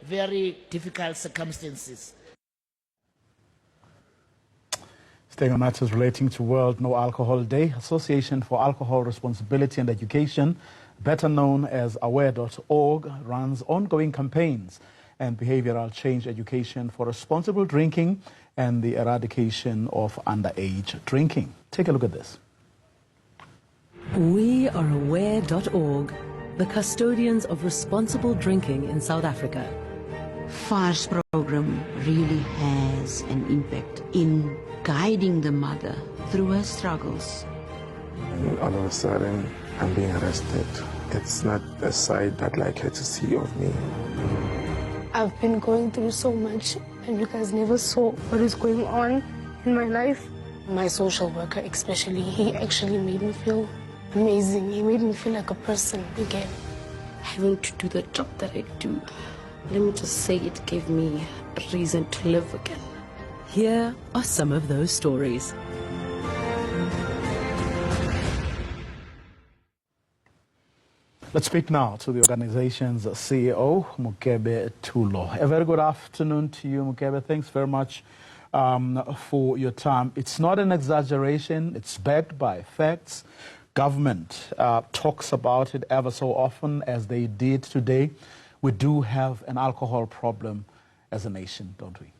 very difficult circumstances. Staying on matters relating to World No Alcohol Day, Association for Alcohol Responsibility and Education, better known as Aware.org, runs ongoing campaigns and behavioral change education for responsible drinking and the eradication of underage drinking. Take a look at this. We are Aware.org, the custodians of responsible drinking in South Africa. FAR's program really has an impact in guiding the mother through her struggles. And all of a sudden, I'm being arrested. It's not a side that I like her to see of me. I've been going through so much, and you guys never saw what is going on in my life. My social worker especially, he actually made me feel amazing. He made me feel like a person again. Having to do the job that I do, let me just say it gave me a reason to live again. Here are some of those stories. Let's speak now to the organization's CEO, Mokebe Thulo. A very good afternoon to you, Mokebe. Thanks very much for your time. It's not an exaggeration. It's backed by facts. Government talks about it ever so often, as they did today. We do have an alcohol problem as a nation, don't we?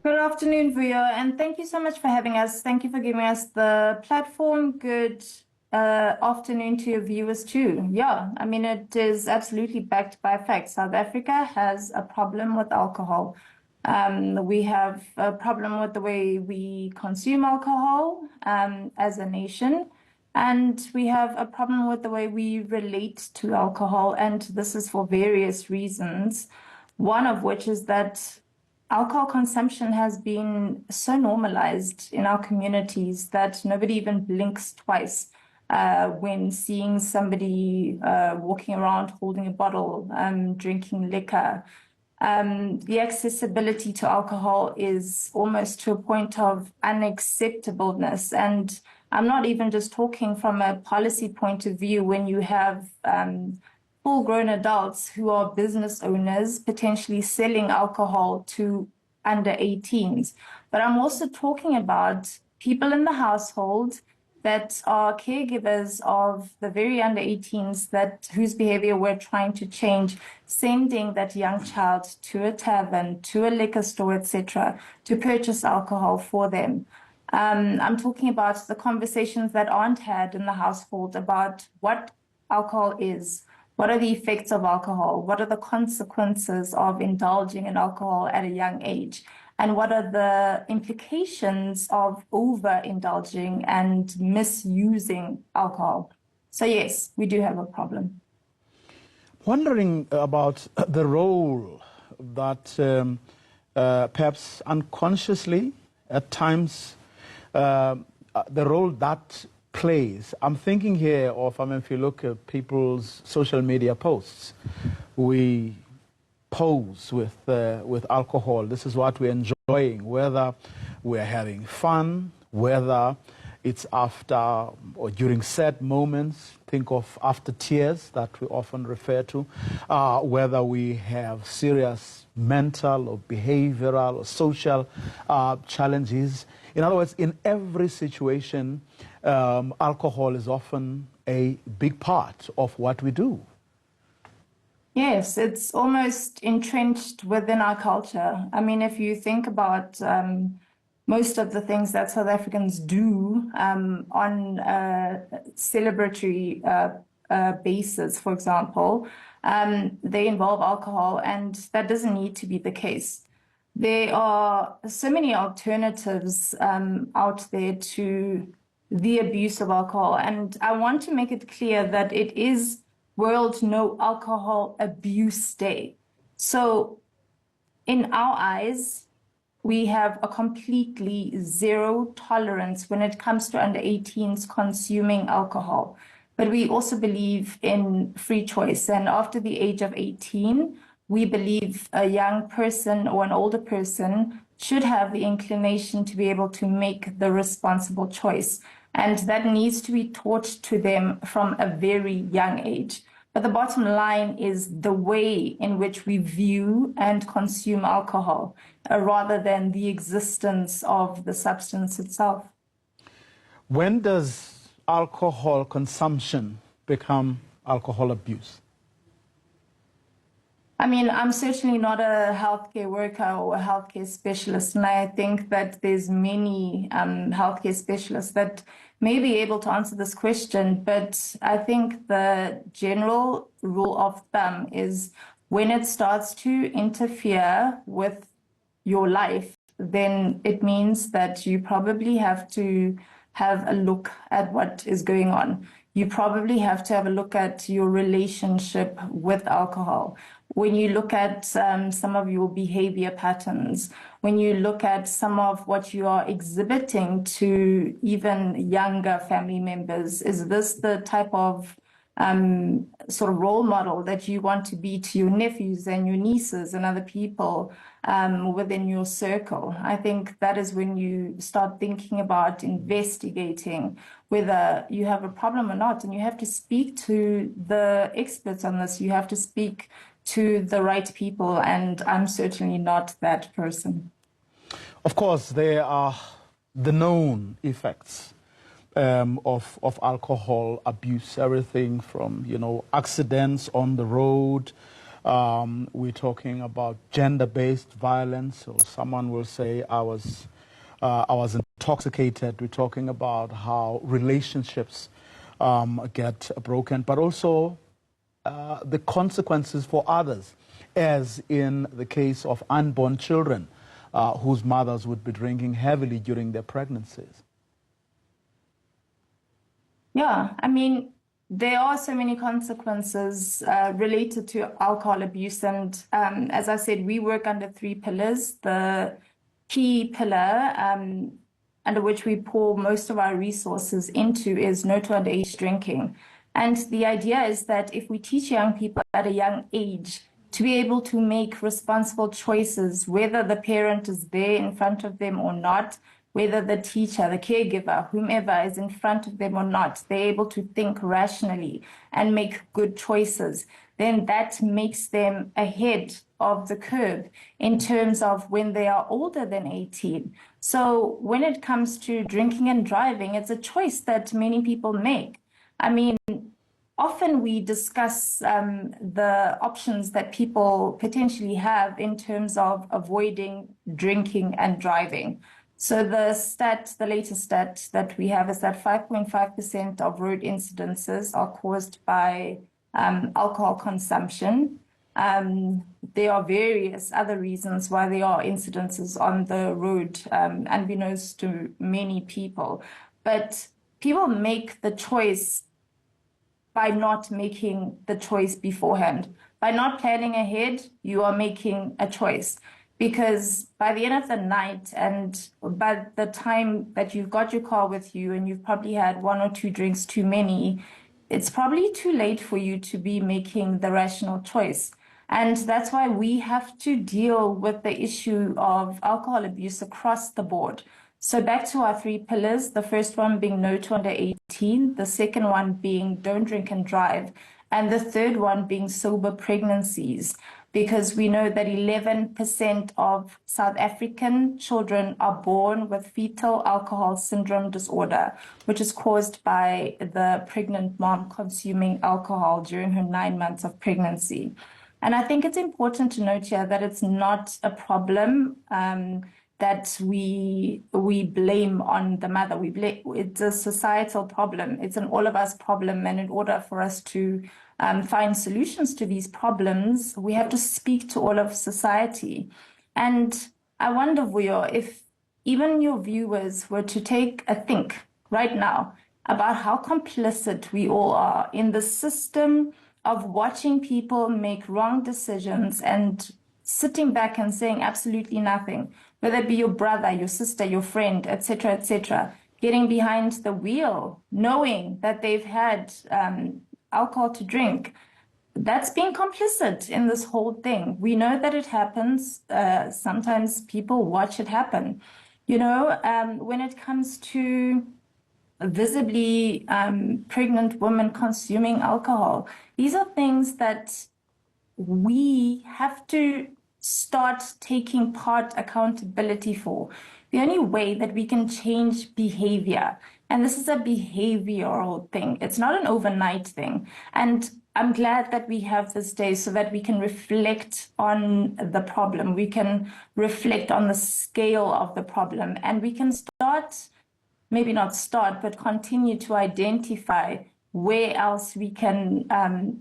Good afternoon, Vuyo, and thank you so much for having us. Thank you for giving us the platform. Good afternoon to your viewers too. Yeah, I mean, it is absolutely backed by facts. South Africa has a problem with alcohol. We have a problem with the way we consume alcohol as a nation, and we have a problem with the way we relate to alcohol, and this is for various reasons, one of which is that alcohol consumption has been so normalized in our communities that nobody even blinks twice when seeing somebody walking around holding a bottle, drinking liquor. The accessibility to alcohol is almost to a point of unacceptableness. And I'm not even just talking from a policy point of view when you have full-grown adults who are business owners potentially selling alcohol to under 18s. But I'm also talking about people in the household that are caregivers of the very under 18s whose behavior we're trying to change, sending that young child to a tavern, to a liquor store, etc., to purchase alcohol for them. I'm talking about the conversations that aren't had in the household about what alcohol is. What are the effects of alcohol? What are the consequences of indulging in alcohol at a young age? And what are the implications of overindulging and misusing alcohol? So yes, we do have a problem. Wondering about the role that perhaps unconsciously at times, the role that plays. I'm thinking here of, if you look at people's social media posts, we pose with alcohol. This is what we're enjoying, whether we're having fun, whether it's after or during sad moments. Think of after tears that we often refer to, whether we have serious mental or behavioral or social challenges. In other words, in every situation, alcohol is often a big part of what we do. Yes, it's almost entrenched within our culture. I mean, if you think about most of the things that South Africans do on a celebratory basis, for example, they involve alcohol, and that doesn't need to be the case. There are so many alternatives out there to the abuse of alcohol, and I want to make it clear that it is World No Alcohol Abuse Day. So in our eyes, we have a completely zero tolerance when it comes to under 18s consuming alcohol. But we also believe in free choice. And after the age of 18, we believe a young person or an older person should have the inclination to be able to make the responsible choice. And that needs to be taught to them from a very young age. But the bottom line is the way in which we view and consume alcohol, rather than the existence of the substance itself. When does alcohol consumption become alcohol abuse? I mean, I'm certainly not a healthcare worker or a healthcare specialist, and I think that there's many healthcare specialists that may be able to answer this question, but I think the general rule of thumb is when it starts to interfere with your life, then it means that you probably have to have a look at what is going on. You probably have to have a look at your relationship with alcohol. When you look at some of your behavior patterns, when you look at some of what you are exhibiting to even younger family members, is this the type of sort of role model that you want to be to your nephews and your nieces and other people within your circle? I think that is when you start thinking about investigating whether you have a problem or not. And you have to speak to the experts on this. You have to speak to the right people. And I'm certainly not that person. Of course, there are the known effects of alcohol abuse, everything from, accidents on the road. We're talking about gender-based violence, or someone will say, I was intoxicated. We're talking about how relationships get broken, but also the consequences for others, as in the case of unborn children whose mothers would be drinking heavily during their pregnancies. Yeah, I mean, there are so many consequences related to alcohol abuse. And as I said, we work under 3 pillars. The key pillar under which we pour most of our resources into is no to underage drinking. And the idea is that if we teach young people at a young age to be able to make responsible choices, whether the parent is there in front of them or not, whether the teacher, the caregiver, whomever is in front of them or not, they're able to think rationally and make good choices, then that makes them ahead of the curve in terms of when they are older than 18. So when it comes to drinking and driving, it's a choice that many people make. I mean, often we discuss the options that people potentially have in terms of avoiding drinking and driving. So the latest stat that we have is that 5.5% of road incidences are caused by alcohol consumption. There are various other reasons why there are incidences on the road, unbeknownst to many people. But people make the choice by not making the choice beforehand. By not planning ahead, you are making a choice. Because by the end of the night and by the time that you've got your car with you and you've probably had 1 or 2 drinks too many, it's probably too late for you to be making the rational choice. And that's why we have to deal with the issue of alcohol abuse across the board. So back to our 3 pillars, the first one being no to under 18, the second one being don't drink and drive, and the third one being sober pregnancies. Because we know that 11% of South African children are born with fetal alcohol syndrome disorder, which is caused by the pregnant mom consuming alcohol during her 9 months of pregnancy. And I think it's important to note here that it's not a problem that we blame on the mother. It's a societal problem. It's an all of us problem. And in order for us to find solutions to these problems, we have to speak to all of society. And I wonder, Vuyo, if even your viewers were to take a think right now about how complicit we all are in the system of watching people make wrong decisions and sitting back and saying absolutely nothing, whether it be your brother, your sister, your friend, etc., getting behind the wheel, knowing that they've had alcohol to drink, that's being complicit in this whole thing. We know that it happens. Sometimes people watch it happen. When it comes to visibly pregnant women consuming alcohol. These are things that we have to start taking part accountability for. The only way that we can change behavior, and this is a behavioral thing, it's not an overnight thing. And I'm glad that we have this day so that we can reflect on the problem. We can reflect on the scale of the problem, and we can start, maybe not start, but continue to identify where else we can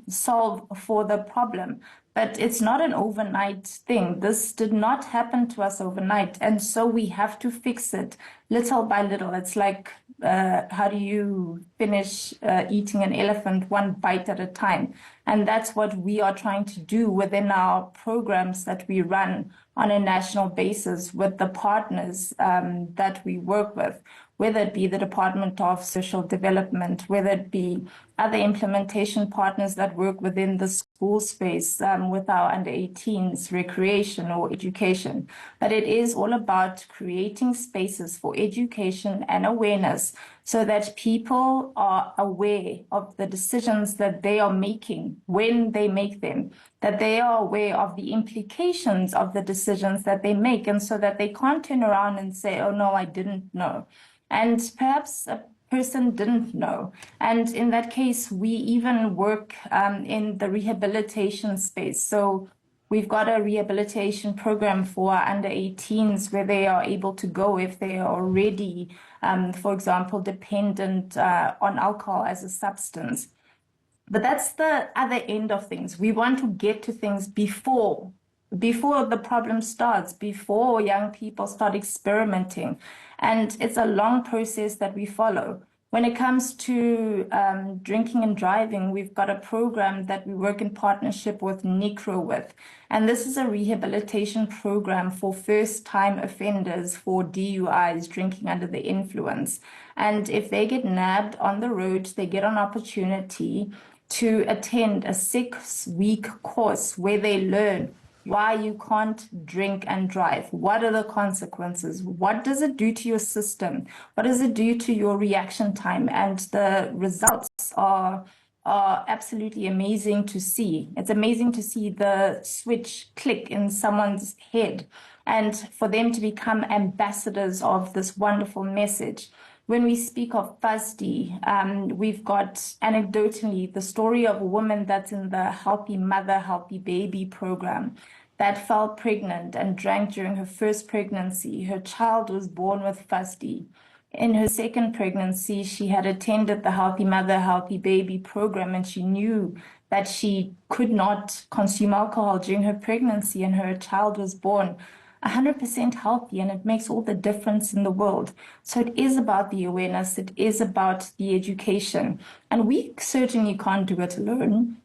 solve for the problem. But it's not an overnight thing. This did not happen to us overnight. And so we have to fix it little by little. It's like, how do you finish eating an elephant one bite at a time? And that's what we are trying to do within our programs that we run on a national basis with the partners that we work with, whether it be the Department of Social Development, whether it be other implementation partners that work within the school space with our under 18s, recreation or education. But it is all about creating spaces for education and awareness so that people are aware of the decisions that they are making when they make them, that they are aware of the implications of the decisions that they make, and so that they can't turn around and say, oh no, I didn't know. And perhaps a person didn't know. And in that case, we even work in the rehabilitation space. So we've got a rehabilitation program for under 18s where they are able to go if they are already, for example, dependent on alcohol as a substance. But that's the other end of things. We want to get to things before the problem starts, before young people start experimenting. And it's a long process that we follow. When it comes to drinking and driving, we've got a program that we work in partnership with NICRO with. And this is a rehabilitation program for first-time offenders for DUIs, drinking under the influence. And if they get nabbed on the road, they get an opportunity to attend a 6-week course where they learn why you can't drink and drive. What are the consequences? What does it do to your system? What does it do to your reaction time? And the results are absolutely amazing to see. It's amazing to see the switch click in someone's head and for them to become ambassadors of this wonderful message. When we speak of FUSD, we've got anecdotally the story of a woman that's in the Healthy Mother, Healthy Baby program that fell pregnant and drank during her first pregnancy. Her child was born with FUSD. In her second pregnancy, she had attended the Healthy Mother, Healthy Baby program, and she knew that she could not consume alcohol during her pregnancy, and her child was born 100% healthy, and it makes all the difference in the world. So it is about the awareness, it is about the education, and we certainly can't do it alone.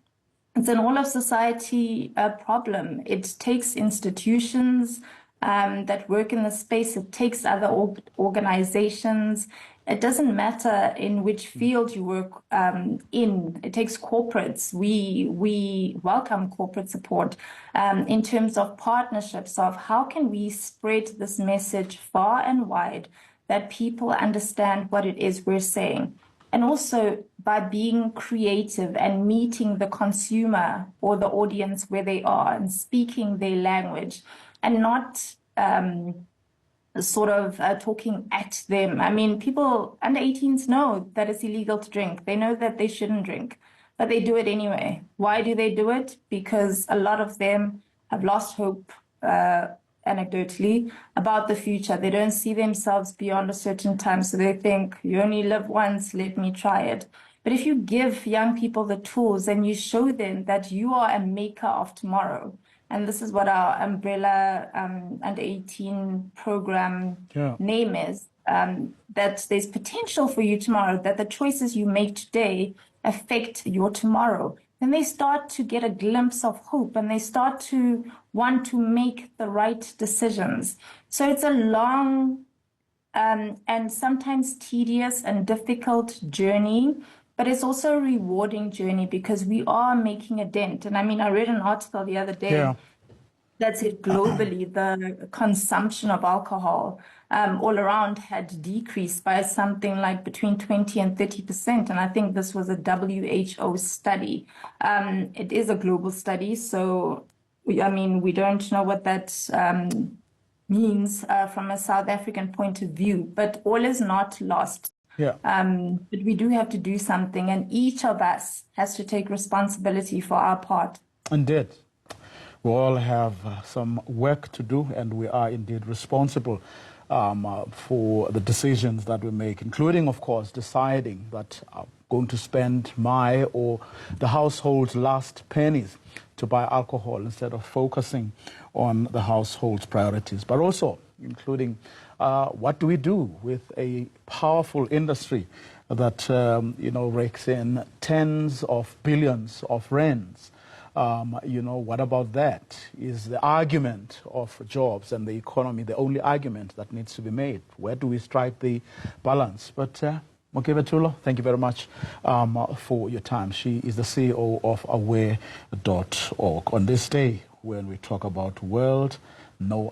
It's an all of society problem. It takes institutions that work in the space, it takes other organizations. It doesn't matter in which field you work in. It takes corporates. We welcome corporate support in terms of partnerships of how can we spread this message far and wide that people understand what it is we're saying. And also by being creative and meeting the consumer or the audience where they are and speaking their language and not sort of talking at them. I mean, people under 18s know that it's illegal to drink. They know that they shouldn't drink, but they do it anyway. Why do they do it? Because a lot of them have lost hope, anecdotally, about the future. They don't see themselves beyond a certain time, so they think, you only live once, let me try it. But if you give young people the tools and you show them that you are a maker of tomorrow, and this is what our umbrella under 18 program name is, that there's potential for you tomorrow, that the choices you make today affect your tomorrow. Then they start to get a glimpse of hope and they start to want to make the right decisions. So it's a long and sometimes tedious and difficult journey, but it's also a rewarding journey because we are making a dent. And I mean, I read an article the other day That's it. Globally, the consumption of alcohol all around had decreased by something like between 20 and 30%. And I think this was a WHO study. It is a global study, so we don't know what that means from a South African point of view, but all is not lost. Yeah. But we do have to do something, and each of us has to take responsibility for our part. Indeed. We all have some work to do, and we are indeed responsible for the decisions that we make, including, of course, deciding that I'm going to spend my or the household's last pennies to buy alcohol instead of focusing on the household's priorities, but also including what do we do with a powerful industry that rakes in tens of billions of rands. What about that? Is the argument of jobs and the economy the only argument that needs to be made? Where do we strike the balance? But Mokebe Thulo, thank you very much for your time. She is the CEO of Aware.org. On this day, when we talk about World No